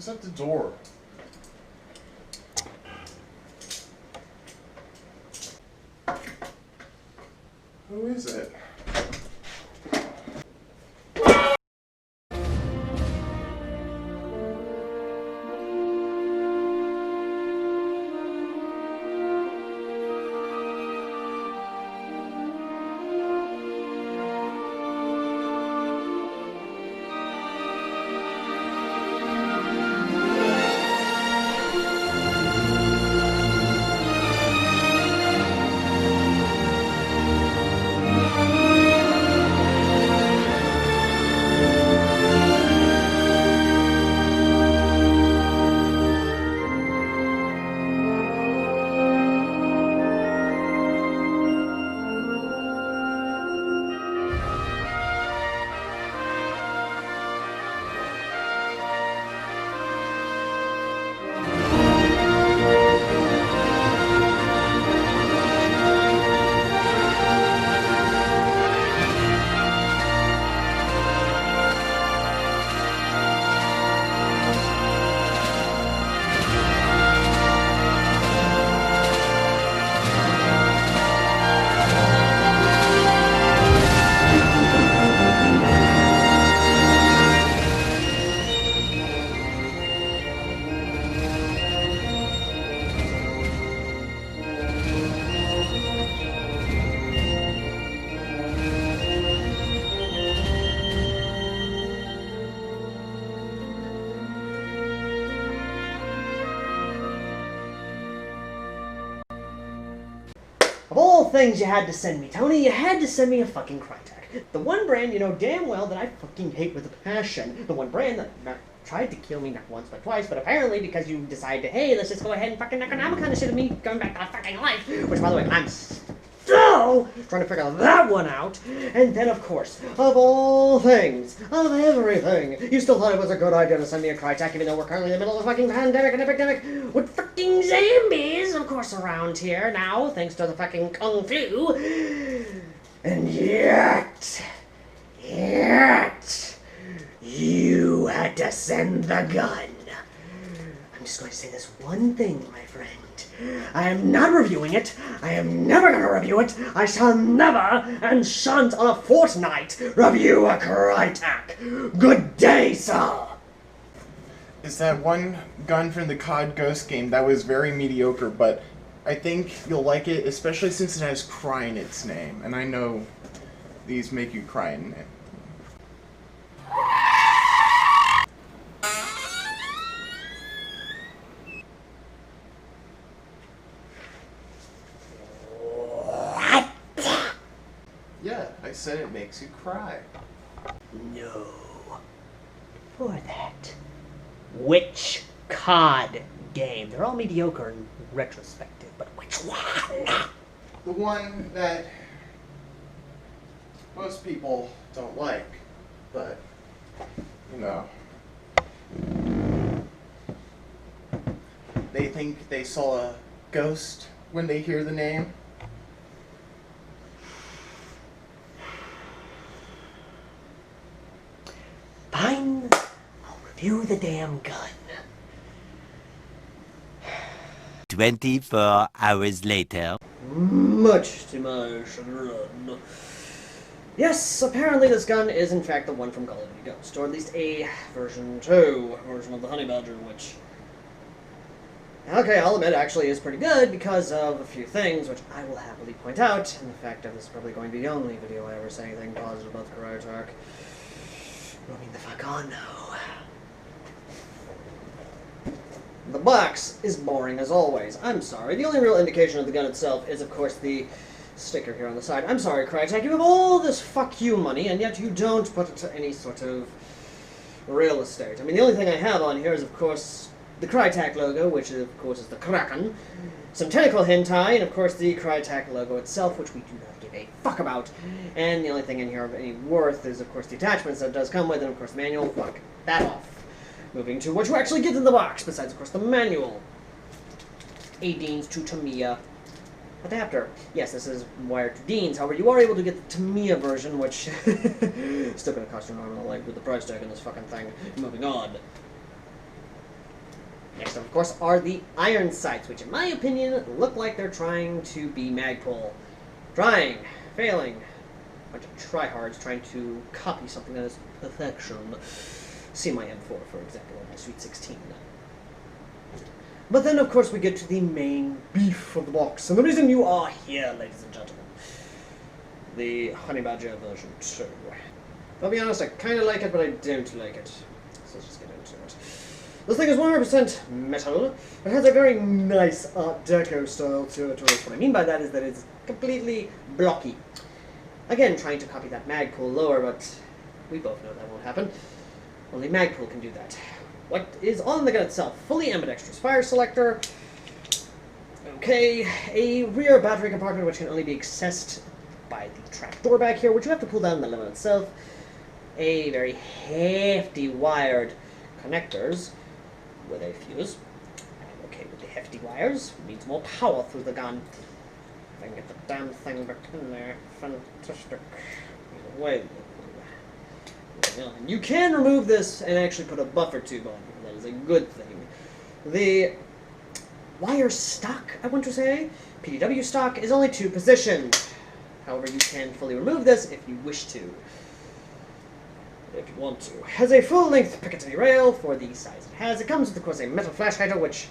Who's at the door? Who is it? Of all things you had to send me, Tony, you had to send me a fucking Krytac. The one brand you know damn well that I fucking hate with a passion. The one brand that tried to kill me not once but twice, but apparently because you decided to, hey, let's just go ahead and fucking Necronomicon the shit of me going back to my fucking life. Which, by the way, I'm still trying to figure that one out. And then, of course, of all things, of everything, you still thought it was a good idea to send me a Krytac even though we're currently in the middle of a fucking pandemic and epidemic with fucking zombies, of course, around here now, thanks to the fucking Kung Flu. And yet, you had to send the gun. I'm just going to say this one thing, my friend. I am not reviewing it. I am never going to review it. I shall never and shan't on a fortnight review a Krytac. Good day, sir. Is that one gun from the COD Ghost game that was very mediocre, but I think you'll like it, especially since it has cry in its name, and I know these make you cry in it. Yeah, I said it makes you cry. No. For that. Which COD game? They're all mediocre in retrospective, but which one? The one that most people don't like, but, you know, they think they saw a ghost when they hear the name. Fine. I'll review the damn gun. 24 hours later. Much to my chagrin. Yes, apparently this gun is in fact the one from Call of Duty Ghost, or at least a version 2 version of the Honey Badger, which, okay, I'll admit actually is pretty good because of a few things, which I will happily point out, and the fact that this is probably going to be the only video I ever say anything positive about the Krytac. Moving the fuck on now. The box is boring as always. I'm sorry. The only real indication of the gun itself is, of course, the sticker here on the side. I'm sorry, Krytac, you have all this fuck you money, and yet you don't put it to any sort of real estate. I mean, the only thing I have on here is, of course, the Krytac logo, which, of course, is the Kraken, some tentacle hentai, and, of course, the Krytac logo itself, which we do not give a fuck about. And the only thing in here of any worth is, of course, the attachments that it does come with, and, of course, the manual. Fuck that off. Moving to what you actually get in the box, besides, of course, the manual. A Deans to Tamiya adapter. Yes, this is wired to Deans. However, you are able to get the Tamiya version, which is still going to cost you an arm and a leg with the price tag on this fucking thing. Moving on. Next up, of course, are the iron sights, which in my opinion look like they're trying to be Magpul. Trying, failing, a bunch of tryhards trying to copy something that is perfection. See my M4, for example, or my Sweet 16. But then, of course, we get to the main beef of the box, and the reason you are here, ladies and gentlemen. The Honey Badger version 2. I'll be honest, I kind of like it, but I don't like it. So let's just get into it. This thing is 100% metal. It has a very nice Art Deco style to it. What I mean by that is that it's completely blocky. Again, trying to copy that Magpul lower, but we both know that won't happen. Only Magpul can do that. What is on the gun itself? Fully ambidextrous fire selector. Okay, a rear battery compartment which can only be accessed by the trap door back here, which you have to pull down the limo itself. A very hefty wired connectors with a fuse. I'm okay with the hefty wires. It needs more power through the gun. If I can get the damn thing back in there. Fantastic. Wait. You can remove this and actually put a buffer tube on. That is a good thing. The wire stock, I want to say, PDW stock, is only 2 positions. However, you can fully remove this if you wish to. If you want to. Has a full-length Picatinny rail for the size it has. It comes with, of course, a metal flash hider, which...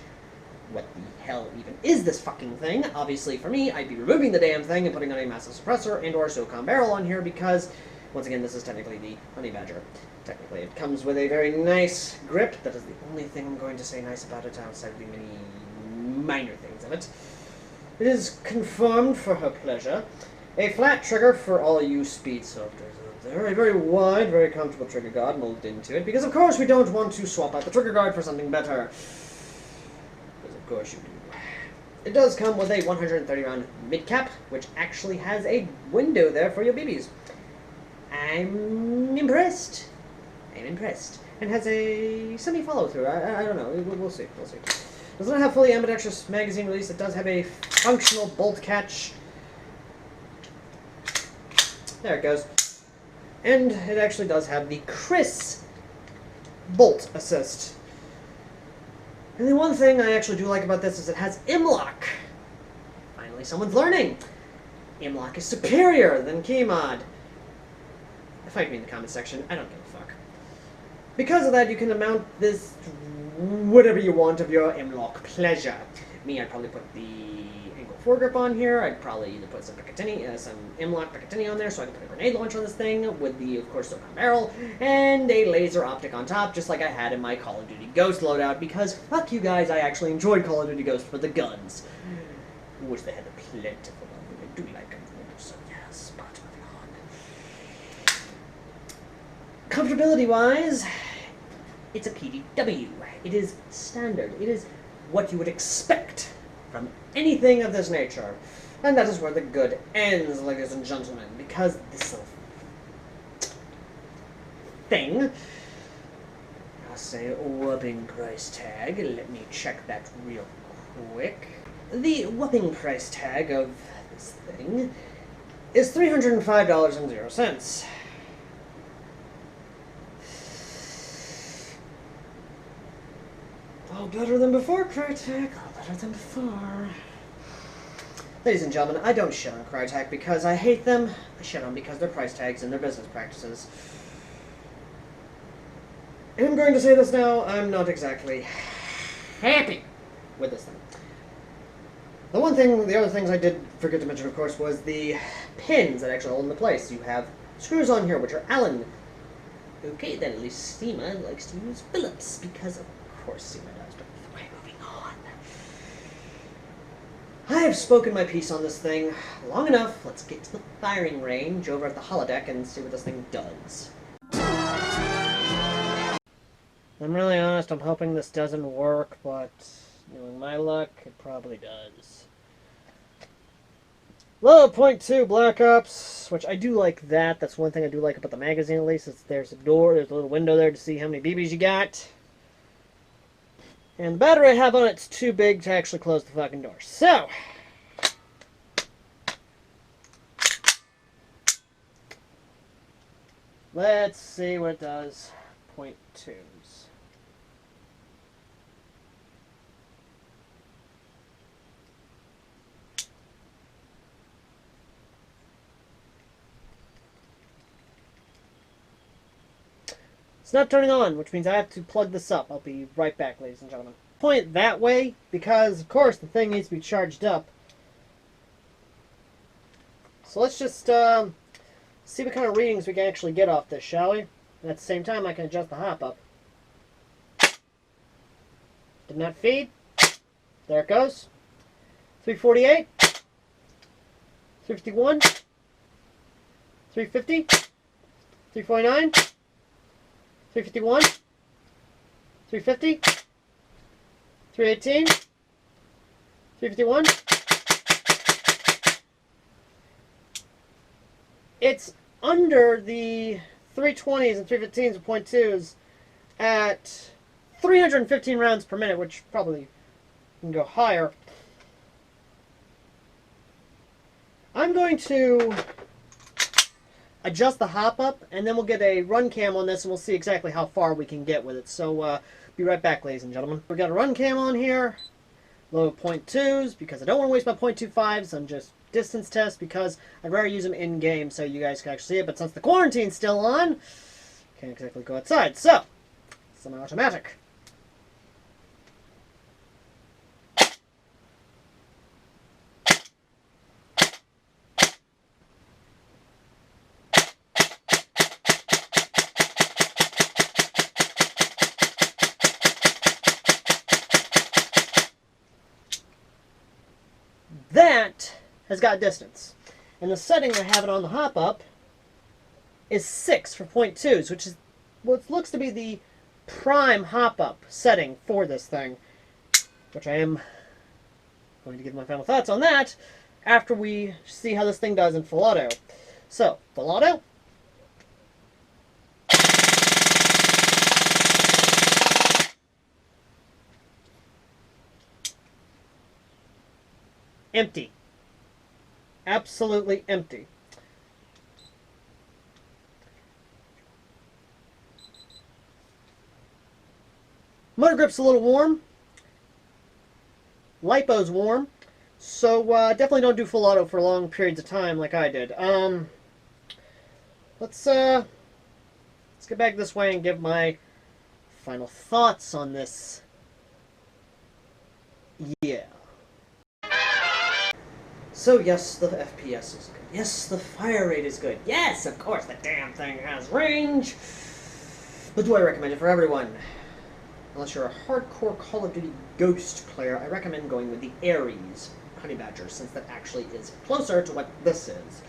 what the hell even is this fucking thing? Obviously, for me, I'd be removing the damn thing and putting on a massive suppressor and or SOCOM barrel on here because, once again, this is technically the Honey Badger. Technically, it comes with a very nice grip. That is the only thing I'm going to say nice about it outside of the many minor things of it. It is conformed for her pleasure. A flat trigger for all you speed softwares out there. A very wide, very comfortable trigger guard molded into it, because of course we don't want to swap out the trigger guard for something better. Because of course you do. It does come with a 130 round mid-cap, which actually has a window there for your BBs. I'm impressed. I'm impressed. And has a semi-follow-through. I don't know. We'll see. We'll see. Does not have fully ambidextrous magazine release. It does have a functional bolt catch. There it goes. And it actually does have the Chris bolt assist. And the one thing I actually do like about this is it has M-Lock. Finally, someone's learning. M-Lock is superior than Keymod. Fight me in the comment section. I don't give a fuck. Because of that, you can mount this whatever you want of your M-Lock pleasure. Me, I'd probably put the angle foregrip on here. I'd probably either put some Picatinny, some M-Lock Picatinny on there so I can put a grenade launcher on this thing with the, of course, SOCOM barrel and a laser optic on top, just like I had in my Call of Duty Ghost loadout, because fuck you guys, I actually enjoyed Call of Duty Ghost for the guns. Which they had a plentiful of. I do like them, so yes, but moving on. Comfortability-wise, it's a PDW. It is standard. It is what you would expect from anything of this nature. And that is where the good ends, ladies and gentlemen, because this little thing has a whopping price tag. Let me check that real quick. The whopping price tag of this thing is $305.00. Oh, better than before, Krytac. Oh, better than before. Ladies and gentlemen, I don't shit on Krytac because I hate them. I shit on them because their price tags and their business practices. And I'm going to say this now, I'm not exactly happy with this thing. The other things I did forget to mention, of course, was the pins that actually hold into place. You have screws on here, which are Allen. Okay, then at least SEMA likes to use Phillips, because of course SEMA does, but anyway, moving on. I have spoken my piece on this thing long enough. Let's get to the firing range over at the holodeck and see what this thing does. I'm really honest, I'm hoping this doesn't work, but knowing my luck, it probably does. Low .2 Black Ops, which I do like that. That's one thing I do like about the magazine, at least. Is there's a door, there's a little window there to see how many BBs you got. And the battery I have on it's too big to actually close the fucking door. So, let's see what it does. .2s. It's not turning on, which means I have to plug this up. I'll be right back, ladies and gentlemen. Point it that way because, of course, the thing needs to be charged up. So let's just see what kind of readings we can actually get off this, shall we? And at the same time, I can adjust the hop up. Did not feed. There it goes. 348. 351. 350. 349. 351. 350. 318. 351. It's under the 320s and 315s and .2s at 315 rounds per minute, which probably can go higher. I'm going to adjust the hop up, and then we'll get a run cam on this, and we'll see exactly how far we can get with it. So, be right back, ladies and gentlemen. We've got a run cam on here. Low .2s, because I don't want to waste my .25s on just distance tests, because I'd rather use them in-game so you guys can actually see it. But since the quarantine's still on, can't exactly go outside. So, semi-automatic. That has got distance. And the setting I have it on the hop up is 6 for .2s, which is what looks to be the prime hop up setting for this thing, which I am going to give my final thoughts on that after we see how this thing does in full auto. So, full auto. Empty. Absolutely empty. Motor grip's a little warm. Lipo's warm. So definitely don't do full auto for long periods of time like I did. Let's get back this way and give my final thoughts on this. Yeah. So yes, the FPS is good. Yes, the fire rate is good. Yes, of course, the damn thing has range. But do I recommend it for everyone? Unless you're a hardcore Call of Duty Ghost player, I recommend going with the Ares Honey Badger, since that actually is closer to what this is.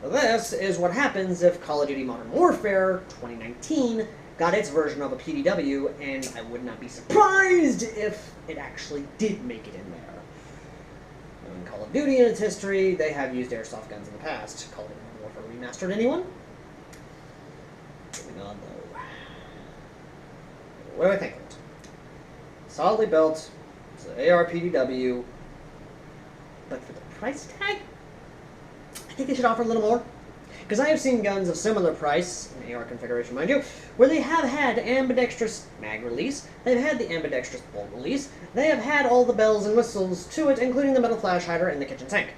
This is what happens if Call of Duty Modern Warfare 2019 got its version of a PDW, and I would not be surprised if it actually did make it in there. In Call of Duty in its history, they have used airsoft guns in the past. Call of Duty Modern Warfare Remastered, anyone? Moving on, though. What do I think of it? Solidly built. It's an AR PDW. But for the price tag, I think they should offer a little more. Because I have seen guns of similar price, an AR configuration mind you, where they have had ambidextrous mag release, they've had the ambidextrous bolt release, they have had all the bells and whistles to it, including the metal flash hider and the kitchen sink.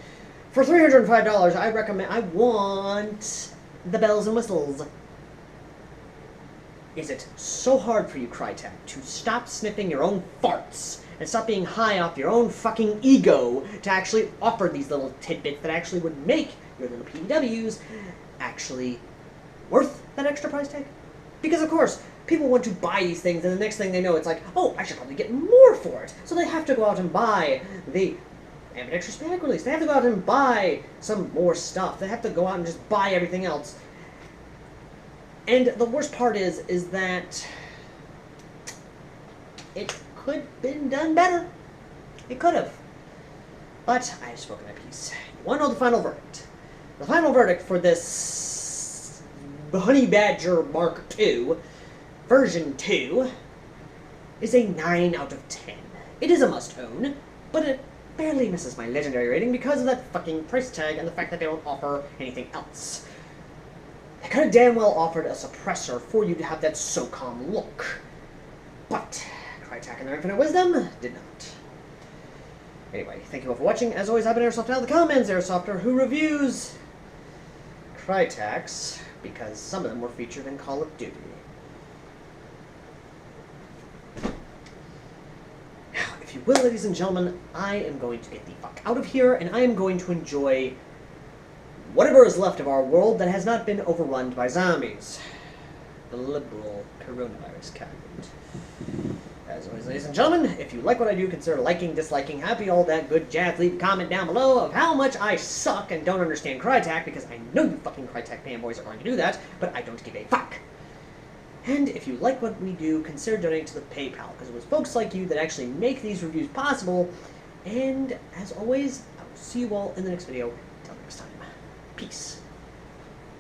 For $305, I want the bells and whistles. Is it so hard for you, Krytac, to stop sniffing your own farts and stop being high off your own fucking ego to actually offer these little tidbits that actually would make your little PDWs actually worth that extra price tag? Because, of course, people want to buy these things, and the next thing they know, it's like, oh, I should probably get more for it. So they have to go out and buy the ambidextrous mag release. They have to go out and buy some more stuff. They have to go out and just buy everything else. And the worst part is that it could have been done better. It could have. But I have spoken my piece. You want to know the final verdict? The final verdict for this Honey Badger Mark II, version 2, is a 9 out of 10. It is a must-own, but it barely misses my legendary rating because of that fucking price tag and the fact that they don't offer anything else. They could have damn well offered a suppressor for you to have that SOCOM look. But Krytac in their infinite wisdom did not. Anyway, thank you all for watching. As always, I've been AirsoftAL, the Commons Airsofter, who reviews Krytacs, because some of them were featured in Call of Duty. Well, ladies and gentlemen, I am going to get the fuck out of here, and I am going to enjoy whatever is left of our world that has not been overrun by zombies. The liberal coronavirus kind. As always, ladies and gentlemen, if you like what I do, consider liking, disliking, happy, all that good jazz. Leave a comment down below of how much I suck and don't understand Krytac, because I know you fucking Krytac fanboys are going to do that, but I don't give a fuck. And if you like what we do, consider donating to the PayPal, because it was folks like you that actually make these reviews possible. And as always, I will see you all in the next video. Until next time, peace.